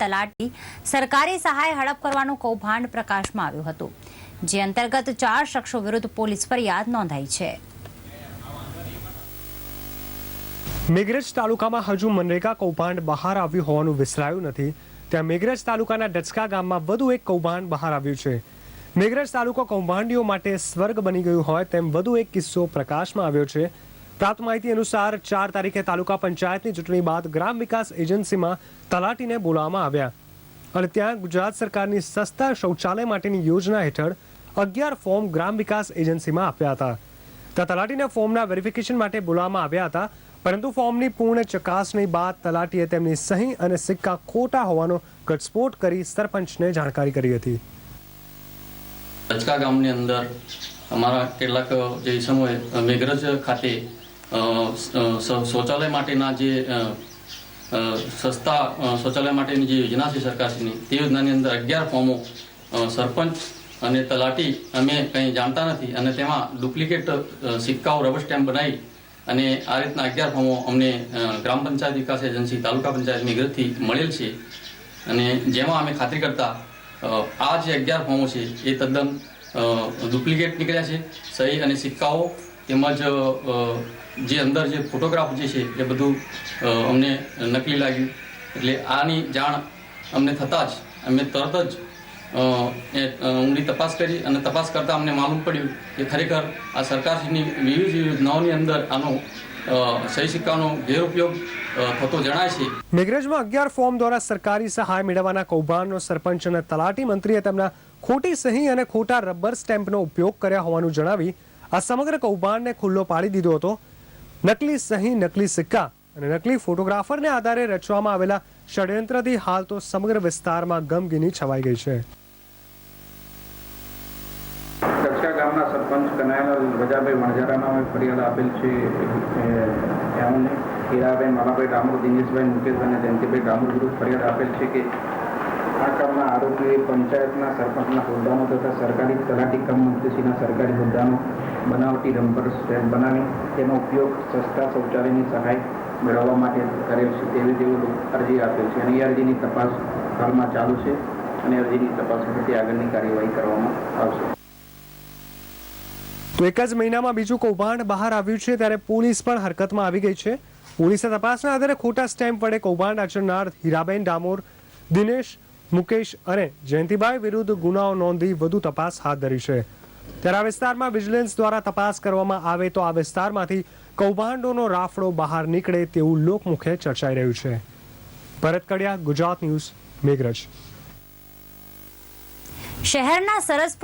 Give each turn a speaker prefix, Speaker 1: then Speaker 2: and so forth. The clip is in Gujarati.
Speaker 1: તલાટી સરકારી સહાય હડપ કરવાનું કૌભાંડ પ્રકાશમાં આવ્યું હતું, જે અંતર્ગત 4 શખ્સો વિરુદ્ધ પોલીસ ફરિયાદ નોંધાઈ છે।
Speaker 2: મેઘરજ તાલુકામાં હજુ મનરેગા કૌભાંડ બહાર આવ્યું હોવાનું વિસરાયું નથી, ત્યાં મેઘરજ તાલુકાના ડચકા ગામમાં વધુ એક કૌભાંડ બહાર આવ્યું છે। મેઘરજ તાલુકો કૌભાંડીઓ માટે સ્વર્ગ બની ગયું હોય તેમ વધુ એક કિસ્સો પ્રકાશમાં આવ્યો છે। પ્રાપ્ત માહિતી અનુસાર 4 તારીખે તાલુકા પંચાયતની ચૂંટણી બાદ ગ્રામ વિકાસ એજન્સીમાં તલાટીને બોલાવવામાં આવ્યા અને ત્યાં ગુજરાત સરકારની સસ્તા શૌચાલય માટેની યોજના હેઠળ 11 ફોર્મ ગ્રામ વિકાસ એજન્સીમાં આપ્યા હતા। ત્યાં તલાટીને ફોર્મના વેરિફિકેશન માટે બોલાવવામાં આવ્યા હતા, પરંતુ ફોર્મની પૂર્ણ ચકાસણી બાદ તલાટીએ તેમની સહી અને સિક્કા ખોટા હોવાનો ઘટસ્ફોટ કરી સરપંચને જાણકારી કરી હતી।
Speaker 3: ડચકા ગામની અંદર અમારા કેટલાક જે ઇસમોએ મેઘરજ ખાતે શૌચાલય માટેના જે સસ્તા શૌચાલય માટેની જે યોજના છે સરકારશ્રીની, તે યોજનાની અંદર 11 ફોર્મો સરપંચ અને તલાટી અમે કંઈ જાણતા નથી અને તેમાં ડુપ્લિકેટ સિક્કાઓ રબર સ્ટેમ્પ બનાવી અને આ રીતના 11 ફોર્મો અમને ગ્રામ પંચાયત વિકાસ એજન્સી તાલુકા પંચાયત મેઘરજથી મળેલ છે અને જેમાં અમે ખાતરી કરતા આ જે 11 ફોર્મો છે એ તદ્દન ડુપ્લિકેટ નીકળ્યા છે। સહી અને સિક્કાઓ તેમજ જે અંદર જે ફોટોગ્રાફ જે છે એ બધું અમને નકલી લાગ્યું, એટલે આની જાણ અમને થતાં જ અમે તરત જ ઊંડી તપાસ કરી અને તપાસ કરતાં અમને માલુમ પડ્યું કે ખરેખર આ સરકારશ્રીની વિવિધ યોજનાઓની અંદર આનો સહી સિક્કાનો ગેરઉપયોગ થતો જણાય છે।
Speaker 2: મેઘરજમાં 11 ફોર્મ દ્વારા સરકારી સહાય મેળવવાના કૌભાંડનો સરપંચ અને તલાટી મંત્રીએ તેમના ખોટી સહી અને ખોટા રબર સ્ટેમ્પનો ઉપયોગ કર્યા હોવાનું જણાવી આ સમગ્ર કૌભાંડને ખુલ્લો પાડી દીધો હતો। નકલી સહી, નકલી સિક્કા અને નકલી ફોટોગ્રાફરને આધારે રચવામાં આવેલા ષડયંત્રથી હાલ તો સમગ્ર વિસ્તારમાં ગમગીની છવાઈ ગઈ છે।
Speaker 4: ડચકા ગામના સરપંચ કનાયાલાલ વજાભાઈ વણઝારાના ફરિયાદ આપેલ છે। એમને હીરાભાઈ, માલાભાઈ ડામોર, દિનેશભાઈ મુકેશ અને જયંતિભાઈ ડામોર વિરુદ્ધ ફરિયાદ આપેલ છે કે આ કામના આરોપીએ પંચાયતના સરપંચના હોદ્દાનો તથા સરકારી તલાટી કમ મંત્રીશ્રીના સરકારી હોદ્દાનો બનાવટી રબર સ્ટેમ્પ બનાવી તેનો ઉપયોગ સસ્તા શૌચાલયની સહાય મેળવવા માટે કરેલ છે તેવી તેઓ અરજી આપેલ છે અને એ અરજીની તપાસ હાલમાં ચાલુ છે અને અરજીની તપાસ વખતે આગળની કાર્યવાહી કરવામાં આવશે।
Speaker 2: તો એક જ મહિનામાં બીજું કૌભાંડ બહાર આવ્યું છે, ત્યારે પોલીસ પણ હરકતમાં આવી ગઈ છે। પોલીસે તપાસના આધારે ખોટા સ્ટેમ્પ વડે કૌભાંડ આચરનાર હીરાબેન ડામોર, દિનેશ, મુકેશ અને જયંતિભાઈ વિરુદ્ધ ગુનાઓ નોંધી વધુ તપાસ હાથ ધરી છે। ત્યારે આ વિસ્તારમાં વિજિલન્સ દ્વારા તપાસ કરવામાં આવે તો આ વિસ્તારમાંથી કૌભાંડોનો રાફડો બહાર નીકળે તેવું લોકમુખે ચર્ચાઈ રહ્યું છે। ભરત કડિયા, ગુજરાત ન્યૂઝ, મેઘરજ।
Speaker 1: શહેરના સરસપુર